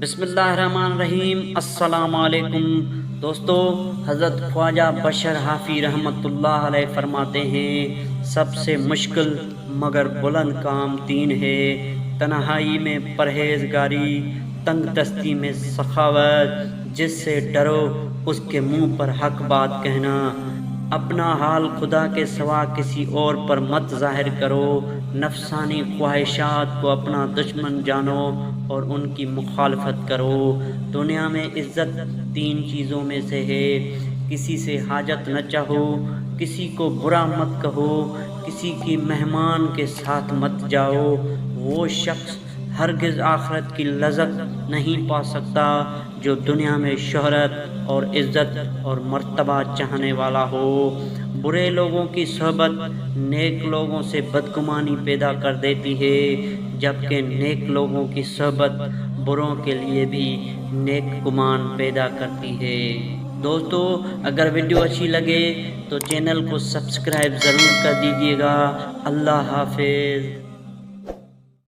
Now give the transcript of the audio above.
بسم اللہ الرحمن الرحیم۔ السلام علیکم دوستو، حضرت خواجہ بشر حافی رحمۃ اللہ علیہ فرماتے ہیں، سب سے مشکل مگر بلند کام تین ہے: تنہائی میں پرہیزگاری، تنگ دستی میں سخاوت، جس سے ڈرو اس کے منہ پر حق بات کہنا۔ اپنا حال خدا کے سوا کسی اور پر مت ظاہر کرو، نفسانی خواہشات کو اپنا دشمن جانو اور ان کی مخالفت کرو۔ دنیا میں عزت تین چیزوں میں سے ہے: کسی سے حاجت نہ چاہو، کسی کو برا مت کہو، کسی کی مہمان کے ساتھ مت جاؤ۔ وہ شخص ہرگز آخرت کی لذت نہیں پا سکتا جو دنیا میں شہرت اور عزت اور مرتبہ چاہنے والا ہو۔ برے لوگوں کی صحبت نیک لوگوں سے بدگمانی پیدا کر دیتی ہے، جبکہ نیک لوگوں کی صحبت بروں کے لیے بھی نیک گمان پیدا کرتی ہے۔ دوستو، اگر ویڈیو اچھی لگے تو چینل کو سبسکرائب ضرور کر دیجیے گا۔ اللہ حافظ۔